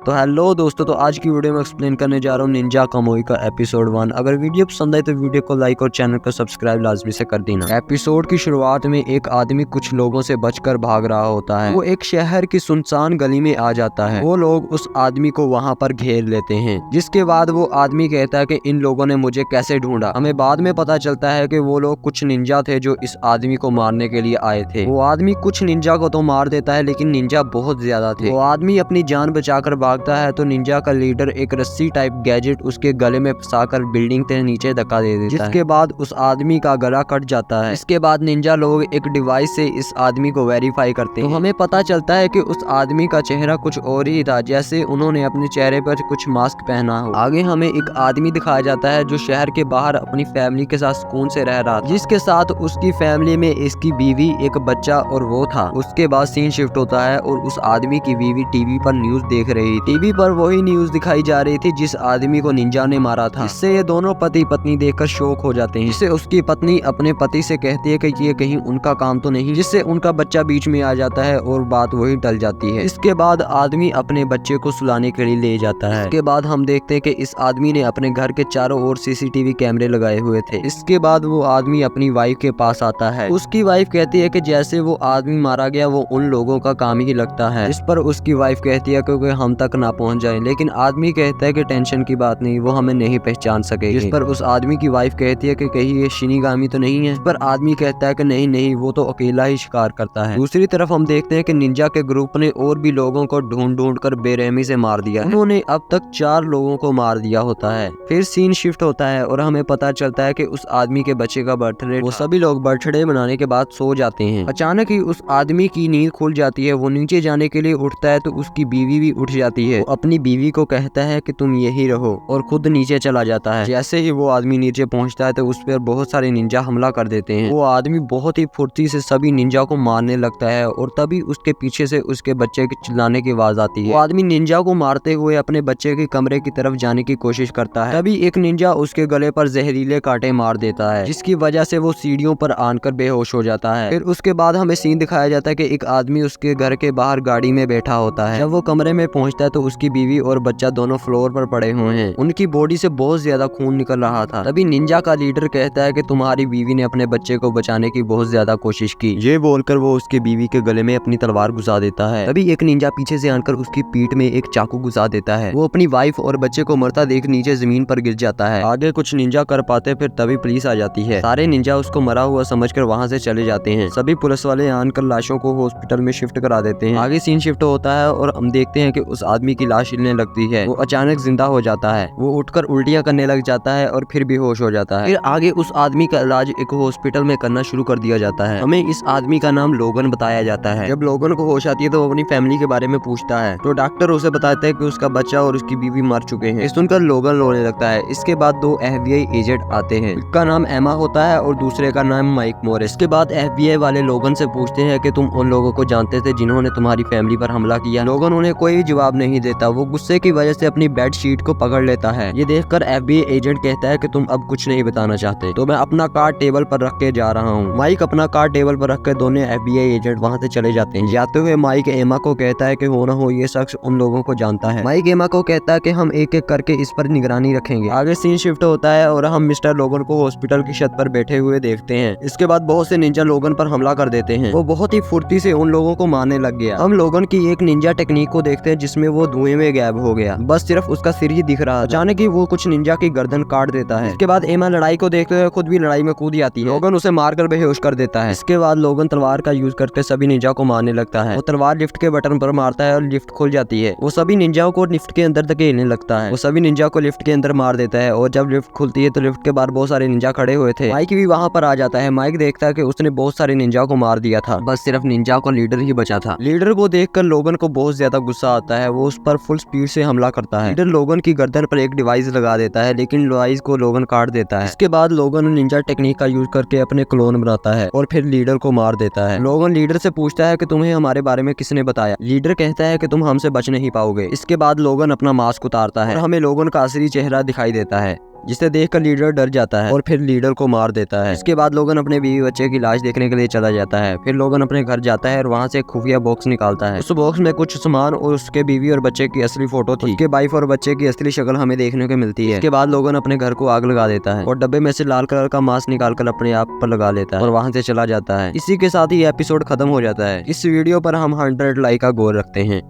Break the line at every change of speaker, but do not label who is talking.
तो हेलो दोस्तों, तो आज की वीडियो में एक्सप्लेन करने जा रहा हूँ निंजा कामोई का एपिसोड 1। अगर वीडियो पसंद आए तो वीडियो को लाइक और चैनल को सब्सक्राइब लाजमी से कर देना। एपिसोड की शुरुआत में एक आदमी कुछ लोगों से बचकर भाग रहा होता है। वो एक शहर की सुनसान गली में आ जाता है। वो लोग उस आदमी को वहाँ पर घेर लेते हैं, जिसके बाद वो आदमी कहता है कि इन लोगों ने मुझे कैसे ढूंढा। हमें बाद में पता चलता है कि वो लोग कुछ निंजा थे जो इस आदमी को मारने के लिए आए थे। वो आदमी कुछ निंजा को तो मार देता है, लेकिन निंजा बहुत ज्यादा थे। वो आदमी अपनी जान बचाकर भागता है तो निंजा का लीडर एक रस्सी टाइप गैजेट उसके गले में फंसाकर बिल्डिंग के नीचे धक्का दे देता है, जिसके बाद उस आदमी का गला कट जाता है। इसके बाद निंजा लोग एक डिवाइस से इस आदमी को वेरीफाई करते हैं। तो हमें पता चलता है कि उस आदमी का चेहरा कुछ और ही था, जैसे उन्होंने अपने चेहरे पर कुछ मास्क पहना हो। आगे हमें एक आदमी दिखाया जाता है जो शहर के बाहर अपनी फैमिली के साथ सुकून से रह रहा था, जिसके साथ उसकी फैमिली में इसकी बीवी, एक बच्चा और वो था। उसके बाद सीन शिफ्ट होता है और उस आदमी की बीवी टीवी पर न्यूज देख रही थी। टीवी पर वही न्यूज दिखाई जा रही थी जिस आदमी को निंजा ने मारा था। इससे ये दोनों पति पत्नी देखकर शौक हो जाते हैं। इससे उसकी पत्नी अपने पति से कहती है कि ये कहीं उनका काम तो नहीं, जिससे उनका बच्चा बीच में आ जाता है और बात वही टल जाती है। इसके बाद आदमी अपने बच्चे को सुलाने के लिए ले जाता है। इसके बाद हम देखते हैं कि इस आदमी ने अपने घर के चारों ओर सीसीटीवी कैमरे लगाए हुए थे। इसके बाद वो आदमी अपनी वाइफ के पास आता है। उसकी वाइफ कहती है कि जैसे वो आदमी मारा गया वो उन लोगों का काम ही लगता है। इस पर उसकी वाइफ कहती है कि हम तक ना पहुंच जाए, लेकिन आदमी कहता है कि टेंशन की बात नहीं, वो हमें नहीं पहचान सके। जिस पर उस आदमी की वाइफ कहती है कि कहीं ये शिनिगामी तो नहीं है। इस पर आदमी कहता है कि नहीं नहीं, वो तो अकेला ही शिकार करता है। दूसरी तरफ हम देखते हैं कि निंजा के ग्रुप ने और भी लोगों को ढूंढ ढूंढ कर बेरहमी से मार दिया। उन्होंने अब तक 4 लोगों को मार दिया होता है। फिर सीन शिफ्ट होता है और हमें पता चलता है कि उस आदमी के बच्चे का बर्थडे। वो सभी लोग बर्थडे मनाने के बाद सो जाते हैं। अचानक ही उस आदमी की नींद खुल जाती है। वो नीचे जाने के लिए उठता है तो उसकी बीवी भी उठ जाती है। वो अपनी बीवी को कहता है कि तुम यही रहो और खुद नीचे चला जाता है। जैसे ही वो आदमी नीचे पहुंचता है तो उस पर बहुत सारे निंजा हमला कर देते हैं। वो आदमी बहुत ही फुर्ती से सभी निंजा को मारने लगता है और तभी उसके पीछे से उसके बच्चे के चिल्लाने की आवाज आती है। वो आदमी निंजा को मारते हुए अपने बच्चे के कमरे की तरफ जाने की कोशिश करता है। तभी एक निंजा उसके गले पर जहरीले कांटे मार देता है, जिसकी वजह से वो सीढ़ियों पर आकर बेहोश हो जाता है। फिर उसके बाद हमें सीन दिखाया जाता है कि एक आदमी उसके घर के बाहर गाड़ी में बैठा होता है। जब वो कमरे में पहुंचता है तो उसकी बीवी और बच्चा दोनों फ्लोर पर पड़े हुए हैं। उनकी बॉडी से बहुत ज्यादा खून निकल रहा था। तभी निंजा का लीडर कहता है कि तुम्हारी बीवी ने अपने बच्चे को बचाने की बहुत ज्यादा कोशिश की। ये बोलकर वो उसके बीवी के गले में अपनी तलवार घुसा देता है। तभी एक निंजा पीछे से आकर उसकी पीठ में एक चाकू घुसा देता है। वो अपनी वाइफ और बच्चे को मरता देख नीचे जमीन पर गिर जाता है। आगे कुछ निंजा कर पाते, फिर तभी पुलिस आ जाती है। सारे निंजा उसको मरा हुआ समझकर वहाँ से चले जाते हैं। सभी पुलिस वाले आकर लाशों को हॉस्पिटल में शिफ्ट करा देते हैं। आगे सीन शिफ्ट होता है और हम देखते हैं कि उस आदमी की लाश हिलने लगती है। वो अचानक जिंदा हो जाता है। वो उठकर उल्टियां करने लग जाता है और फिर बेहोश हो जाता है। फिर आगे उस आदमी का इलाज एक हॉस्पिटल में करना शुरू कर दिया जाता है। हमें इस आदमी का नाम लोगन बताया जाता है। जब लोगन को होश आती है तो वो अपनी फैमिली के बारे में पूछता है, तो डॉक्टर उसे बताता है कि उसका बच्चा और उसकी बीवी मर चुके हैं। सुनकर लोगन रोने लगता है। इसके बाद 2 FBI एजेंट आते हैं। एक का नाम एमा होता है और दूसरे का नाम माइक मोरिस। इसके बाद FBI वाले लोगन से पूछते हैं कि तुम उन लोगों को जानते थे जिन्होंने तुम्हारी फैमिली पर हमला किया। लोगन उन्हें कोई जवाब नहीं देता। वो गुस्से की वजह से अपनी बेड शीट को पकड़ लेता है। ये देखकर FBI एजेंट कहता है कि तुम अब कुछ नहीं बताना चाहते, तो मैं अपना कार्ड टेबल पर रख के जा रहा हूँ। माइक अपना कार्ड टेबल पर रख कर दोनों FBI एजेंट वहाँ से चले जाते हैं। जाते हुए माइक एमा को कहता है कि हो ना हो ये शख्स उन लोगों को जानता है। माइक एमा को कहता है कि हम एक एक करके इस पर निगरानी रखेंगे। आगे सीन शिफ्ट होता है और हम मिस्टर लोगन को हॉस्पिटल की छत पर बैठे हुए देखते हैं। इसके बाद बहुत से निंजा लोगन पर हमला कर देते हैं। वो बहुत ही फुर्ती से उन लोगों को मारने लग गया। हम लोगन की एक निंजा टेक्निक को देखते हैं जिसमें वो धुएं में गायब हो गया, बस सिर्फ उसका सिर ही दिख रहा। अचानक ही वो कुछ निंजा की गर्दन काट देता है। इसके बाद एमा लड़ाई को देखते हुए खुद भी लड़ाई में कूद जाती है। लोगन उसे मारकर बेहोश कर देता है। इसके बाद लोगन तलवार का यूज करके सभी निंजा को मारने लगता है। वो तलवार लिफ्ट के बटन पर मारता है और लिफ्ट खुल जाती है। वो सभी निंजाओं को लिफ्ट के अंदर धकेलने लगता है। वो सभी निंजा को लिफ्ट के अंदर मार देता है और जब लिफ्ट खुलती है तो लिफ्ट के बाहर बहुत सारे निंजा खड़े हुए थे। माइक भी वहाँ पर आ जाता है। माइक देखता है कि उसने बहुत सारे निंजा को मार दिया था, बस सिर्फ निंजा का लीडर ही बचा था। लीडर को देखकर लोगन को बहुत ज्यादा गुस्सा आता है। वो उस पर फुल स्पीड से हमला करता है। लीडर लोगन की गर्दन पर एक डिवाइस लगा देता है, लेकिन डिवाइस को लोगन काट देता है। इसके बाद लोगन निंजा टेक्निक का यूज करके अपने क्लोन बनाता है और फिर लीडर को मार देता है। लोगन लीडर से पूछता है कि तुम्हें हमारे बारे में किसने बताया। लीडर कहता है कि तुम हमसे बच नहीं पाओगे। इसके बाद लोगन अपना मास्क उतारता है और हमें लोगन का असली चेहरा दिखाई देता है। जिसे देखकर लीडर डर जाता है और फिर लीडर को मार देता है। इसके बाद लोगन अपने बीवी बच्चे की लाश देखने के लिए चला जाता है। फिर लोगन अपने घर जाता है और वहाँ से एक खुफिया बॉक्स निकालता है। उस बॉक्स में कुछ सामान और उसके बीवी और बच्चे की असली फोटो थी। उसके वाइफ और बच्चे की असली शक्ल हमें देखने को मिलती है। इसके बाद लोगन अपने घर को आग लगा देता है और डब्बे में से लाल कलर का मास्क निकालकर अपने आप पर लगा लेता है और वहाँ से चला जाता है। इसी के साथ ही एपिसोड खत्म हो जाता है। इस वीडियो पर हम 100 लाइक का गोल रखते हैं।